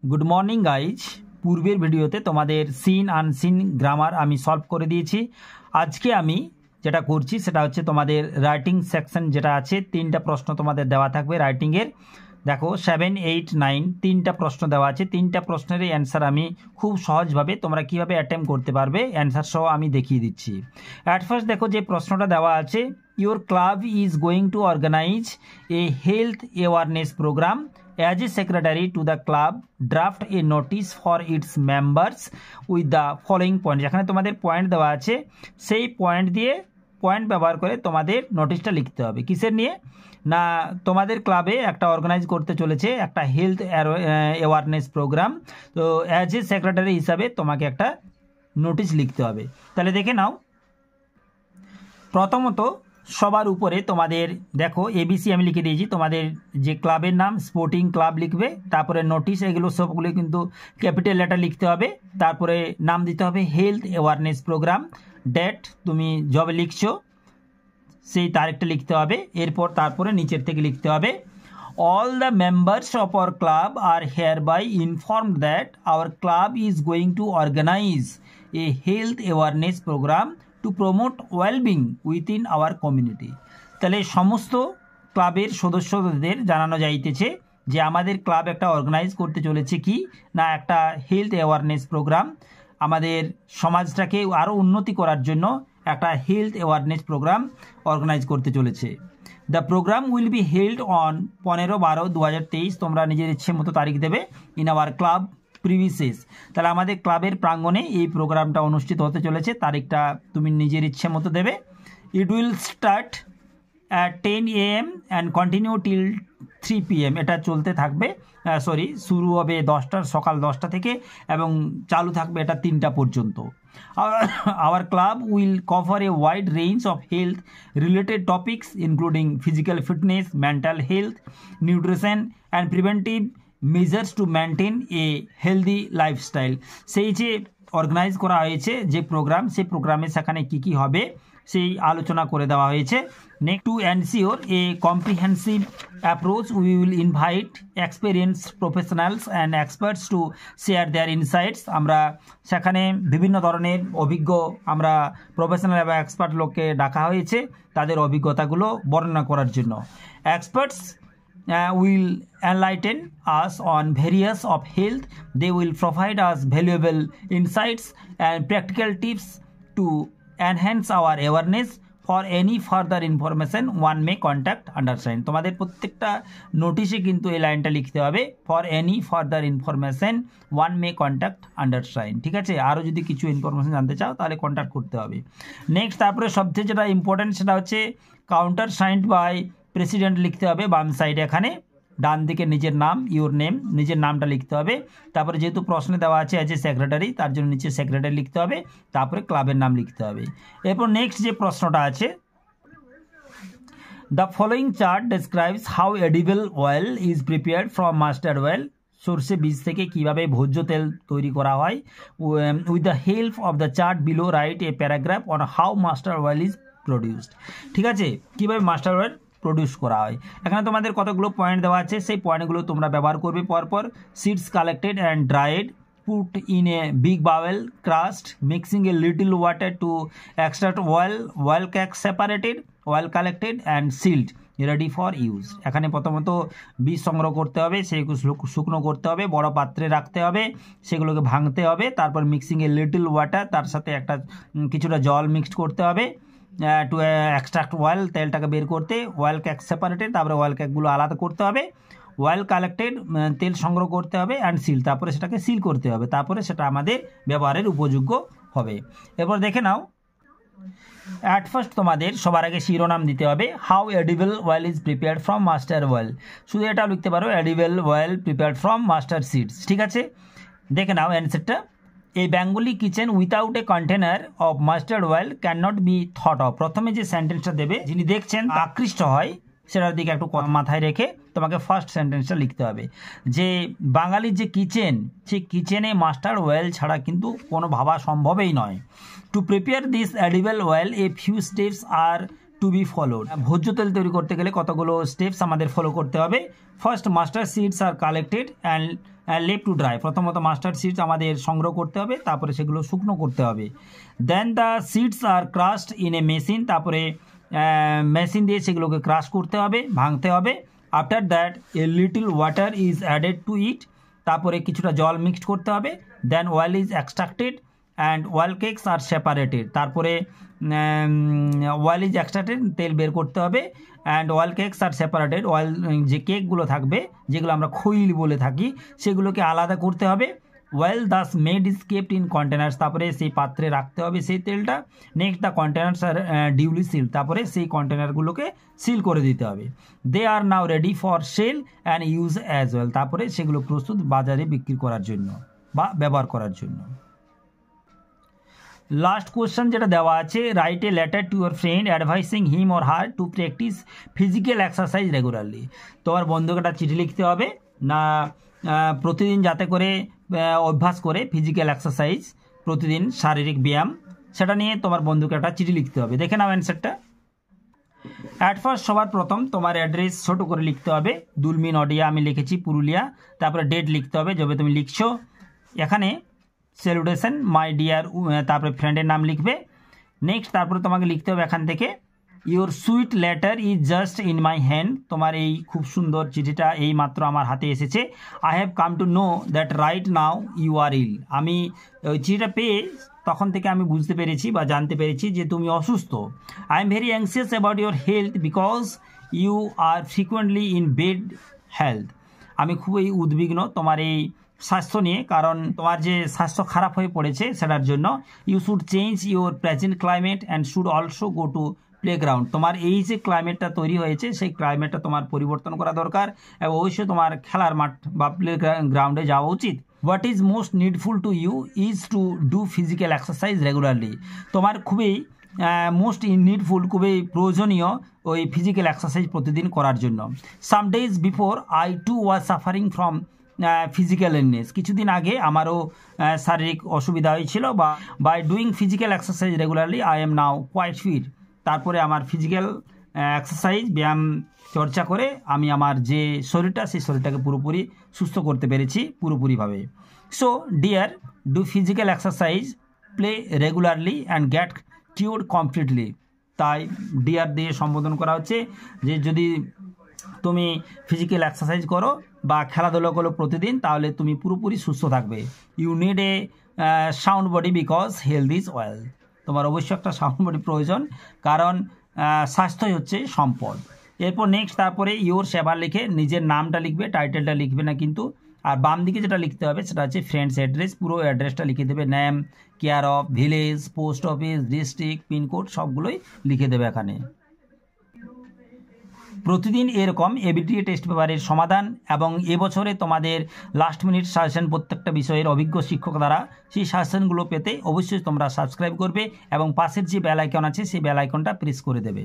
Good morning guys. পূর্বের ভিডিওতে তোমাদের সিন আনসিন গ্রামার আমি সলভ করে দিয়েছি। আজকে আমি যেটা করছি সেটা হচ্ছে তোমাদের রাইটিং সেকশন যেটা আছে, 3টা প্রশ্ন তোমাদের দেওয়া থাকবে রাইটিংয়ের। দেখো 7, 8, 9 3টা প্রশ্ন দেওয়া আছে। 3টা প্রশ্নের অ্যান্সার আমি খুব সহজভাবে তোমরা কীভাবে অ্যাটেম্প করতে পারবে অ্যান্সার সহ আমি দেখিয়ে দিচ্ছি। অ্যাট ফার্স্ট দেখো যে প্রশ্নটা দেওয়া আছে, your club is going to organise a health awareness programme. As a secretary to the club, draft a notice for its members with the following points. এখানে তোমাদের পয়েন্ট দেওয়া আছে, সেই পয়েন্ট ব্যবহার করে তোমাদের নোটিশটা লিখতে হবে। কিসের নিয়ে না, তোমাদের ক্লাবে একটা অর্গানাইজ করতে চলেছে একটা হেলথ অ্যাওয়ারনেস প্রোগ্রাম। তো অ্যাজ এ সেক্রেটারি হিসাবে তোমাকে একটা নোটিশ লিখতে হবে। তাহলে দেখে নাও, প্রথমত সবার উপরে তোমাদের দেখো এবিসি আমি লিখে দিয়েছি। তোমাদের যে ক্লাবের নাম স্পোর্টিং ক্লাব লিখবে, তারপরে নোটিশ, এগুলো সবগুলো কিন্তু ক্যাপিটাল লেটার লিখতে হবে। তারপরে নাম দিতে হবে হেলথ অ্যাওয়ারনেস প্রোগ্রাম, ডেট তুমি যবে লিখছো সেই তারিখটা লিখতে হবে। এরপর তারপরে নিচের থেকে লিখতে হবে, all the members of our club are hereby informed that our club is going to organize a health awareness program to promote well-being within our community. তাহলে সমস্ত ক্লাবের সদস্যদের জানানো যাইতেছে যে আমাদের ক্লাব একটা অর্গানাইজ করতে চলেছে কি না, একটা হেলথ অ্যাওয়ারনেস প্রোগ্রাম। আমাদের সমাজটাকে আরও উন্নতি করার জন্য একটা হেলথ অ্যাওয়ারনেস প্রোগ্রাম অর্গানাইজ করতে চলেছে। The programme will be held on 15/12/2023। তোমরা নিজের ইচ্ছে মতো তারিখ দেবে। ইন আওয়ার ক্লাব প্রিমিসেস, তাহলে আমাদের ক্লাবের প্রাঙ্গণে এই প্রোগ্রামটা অনুষ্ঠিত হতে চলেছে। তারিখটা তুমি নিজের ইচ্ছে মতো দেবে। It will start at 10 AM and continue till 3 PM। এটা চলতে থাকবে, শুরু হবে সকাল 10টা থেকে এবং চালু থাকবে এটা 3টা পর্যন্ত। Our club will cover a wide range of health related topics including physical fitness, mental health, nutrition and preventive measures to maintain a healthy lifestyle. সেই যে অর্গানাইজ করা হয়েছে যে প্রোগ্রাম, সেই প্রোগ্রামে সেখানে কি কি হবে সেই আলোচনা করে দেওয়া হয়েছে। Next, to ensure A comprehensive approach we will invite experienced professionals and experts to share there insights. আমরা সেখানে বিভিন্ন ধরনের অভিজ্ঞ আমরা প্রফেশনাল এবং এক্সপার্ট লোককে ডাকা হয়েছে তাদের অভিজ্ঞতাগুলো বর্ণনা করার জন্য। Experts will enlighten us on various of health. They will provide us valuable insights and practical tips to enhance our awareness. For any further information one may contact undersigned. তোমাদের প্রত্যেকটা নোটিশে কিন্তু এই লাইনটা লিখতে হবে, for any further information one May contact undersign. ঠিক আছে, আরও যদি কিছু ইনফরমেশন জানতে চাও তাহলে কন্ট্যাক্ট করতে হবে। নেক্সট, তারপরে সবচেয়ে যেটা ইম্পর্টেন্ট সেটা হচ্ছে কাউন্টার সাইন্ড বাই প্রেসিডেন্ট লিখতে হবে বাম সাইডে। এখানে ডান দিকে নিজের নাম, ইউর নেম, নিজের নামটা লিখতে হবে। তারপরে যেহেতু প্রশ্নে দেওয়া আছে অ্যাজ এ সেক্রেটারি, তার জন্য নিচে সেক্রেটারি লিখতে হবে, তারপরে ক্লাবের নাম লিখতে হবে। এরপর নেক্সট যে প্রশ্নটা আছে, the following chart describes how edible oil is prepared from mustard oil. সর্ষে বীজ থেকে কীভাবে ভোজ্য তেল তৈরি করা হয়। With the help of the chart below write a paragraph on how mustard oil is produced. ঠিক আছে, কীভাবে মাস্টার্ড অয়েল প্রডিউস করা হয়। এখানে তোমাদের কতগুলো পয়েন্ট দেওয়া আছে, সেই পয়েন্টগুলো তোমরা ব্যবহার করবে পরপর। Seeds collected and dried, put in a big bowl, crust, mixing a little water to extract oil cake separated, oil collected and sealed, ready for use. এখানে প্রথমত বীজ সংগ্রহ করতে হবে, সেগুলো শুকনো করতে হবে, বড় পাত্রে রাখতে হবে, সেগুলোকে ভাঙতে হবে, তারপর মিক্সিং এ লিটল ওয়াটার, তার সাথে কিছুটা জল মিক্সড করতে হবে টু এক্সট্রাক্ট অয়েল, তেলটাকে বের করতে, অয়েল ক্যাক সেপারেটেড, তারপরে অয়েল ক্যাকগুলো আলাদা করতে হবে, অয়েল কালেক্টেড, তেল সংগ্রহ করতে হবে, অ্যান্ড সিল, তারপরে সেটাকে সিল করতে হবে, তারপরে সেটা আমাদের ব্যবহারের উপযোগ্য হবে। এরপর দেখে নাও, অ্যাট ফার্স্ট তোমাদের সবার আগে শিরোনাম দিতে হবে, how edible oil is prepared from mustard oil. শুধু এটাও লিখতে পারো, edible oil prepared from mustard seeds. ঠিক আছে, দেখে নাও অ্যান্সারটা। A Bengali kitchen without a container of mustard oil cannot be thought of. প্রথমে যে সেন্টেন্সটা দেবে, যিনি দেখছেন আকৃষ্ট হয় সেটার দিকে একটু মাথায় রেখে তোমাকে ফার্স্ট সেন্টেন্সটা লিখতে হবে যে বাঙালির যে কিচেন, সেই কিচেনে মাস্টার্ড অয়েল ছাড়া কিন্তু কোনো ভাবা সম্ভবই নয়। To prepare this edible oil a few steps are to be followed. ভোজ্য তেল তৈরি করতে গেলে কতগুলো স্টেপস আমাদের ফলো করতে হবে। First, mustard seeds are collected and left to dry. প্রথমত মাস্টার্ড সিডস আমাদের সংগ্রহ করতে হবে, তারপরে সেগুলো শুকনো করতে হবে। Then the seeds are crushed in a machine, তারপরে মেশিন দিয়ে সেগুলোকে ক্রাশ করতে হবে, ভাঙতে হবে। After that a little water is added to it, তারপরে কিছুটা জল মিক্সড করতে হবে। Then oil is extracted and oil cakes are separated, তারপরে অয়েল ইজ এক্সট্রাক্টেড, তেল বের করতে হবে। And oil cakes are separated, oil যে কেকগুলো থাকবে যেগুলো আমরা খৈল বলে থাকি সেগুলোকে আলাদা করতে হবে। Oil thus made is kept in containers, তারপরে সেই পাত্রে রাখতে হবে সেই তেলটা। Next the containers are duly sealed, তারপরে সেই কন্টেনারগুলোকে সিল করে দিতে হবে। They are now ready for sale and use as well, তারপরে সেগুলো প্রস্তুত বাজারে বিক্রি করার জন্য বা ব্যবহার করার জন্য। লাস্ট কোয়েশ্চেন যেটা দেওয়া আছে, write a letter to your friend advising him or her to practise physical exercise regularly. তোমার বন্ধুকে একটা চিঠি লিখতে হবে না প্রতিদিন যাতে করে অভ্যাস করে ফিজিক্যাল এক্সারসাইজ, প্রতিদিন শারীরিক ব্যায়াম, সেটা নিয়ে তোমার বন্ধুকে একটা চিঠি লিখতে হবে। দেখে নাও অ্যান্সারটা। অ্যাট ফার্স্ট সবার প্রথম তোমার অ্যাড্রেস ছোটো করে লিখতে হবে। দুলমি নডিয়া আমি লিখেছি পুরুলিয়া, তারপরে ডেট লিখতে হবে যবে তুমি লিখছো। এখানে স্যালুটেশন মাই ডিয়ার, তারপরে ফ্রেন্ডের নাম লিখবে। নেক্সট তারপরে তোমাকে লিখতে হবে এখান থেকে your sweet letter is just in my hand, তোমার এই খুব সুন্দর চিঠিটা এই মাত্র আমার হাতে এসেছে। I have come to know that right now you are ill, আমি ওই চিঠিটা পেয়ে তখন থেকে আমি বুঝতে পেরেছি বা জানতে পেরেছি যে তুমি অসুস্থ। I am very anxious about your health because you are frequently in bad health, আমি খুবই উদ্বিগ্ন তোমার এই স্বাস্থ্য নিয়ে, কারণ তোমার যে স্বাস্থ্য খারাপ হয়ে পড়েছে সেটার জন্য। You should change your present climate and should also go to playground, তোমার এই যে ক্লাইমেটটা তৈরি হয়েছে সেই ক্লাইমেটটা তোমার পরিবর্তন করা দরকার এবং অবশ্যই তোমার খেলার মাঠ বা প্লে গ্রাউন্ডে যাওয়া উচিত। What is most needful to you is to do physical exercise regularly, তোমার খুবই মোস্ট নিডফুল, খুবই প্রয়োজনীয় ওই ফিজিক্যাল এক্সারসাইজ প্রতিদিন করার জন্য। Some days before I too was suffering from physical illness, কিছুদিন আগে আমারও শারীরিক অসুবিধা হয়েছিল, বা by doing physical exercise regularly I am now quite fit, তারপরে আমার ফিজিক্যাল এক্সারসাইজ ব্যায়াম চর্চা করে আমি আমার যে শরীরটা সেই শরীরটাকে পুরোপুরি সুস্থ করতে পেরেছি পুরোপুরিভাবে। So dear, do physical exercise, play regularly and get cured completely, তাই ডিয়ার দিয়ে সম্বোধন করা হচ্ছে যে যদি তুমি ফিজিক্যাল এক্সারসাইজ করো বা খেলাধুলা করো প্রতিদিন তাহলে তুমি পুরোপুরি সুস্থ থাকবে। You need a sound body because health is wealth, তোমার অবশ্যই একটা সাউন্ড বডি প্রয়োজন, কারণ স্বাস্থ্যই হচ্ছে সম্পদ। এরপর নেক্সট তারপরে ইওর সেবা লিখে নিজের নামটা লিখবে, টাইটেলটা লিখবে না কিন্তু। আর বাম দিকে যেটা লিখতে হবে সেটা হচ্ছে ফ্রেন্ডস অ্যাড্রেস, পুরো অ্যাড্রেসটা লিখে দেবে, name, care of, village, post office, district, pin code সবগুলোই লিখে দেবে এখানে। প্রতিদিন এরকম এবিটিএ টেস্ট পেপারের সমাধান এবং এবছরে তোমাদের লাস্ট মিনিট সাজেশন প্রত্যেকটা বিষয়ের অভিজ্ঞ শিক্ষক দ্বারা সেই সাজেশনগুলো পেতে অবশ্যই তোমরা সাবস্ক্রাইব করবে এবং পাশের যে বেল আইকন আছে সেই বেল আইকনটা প্রেস করে দেবে।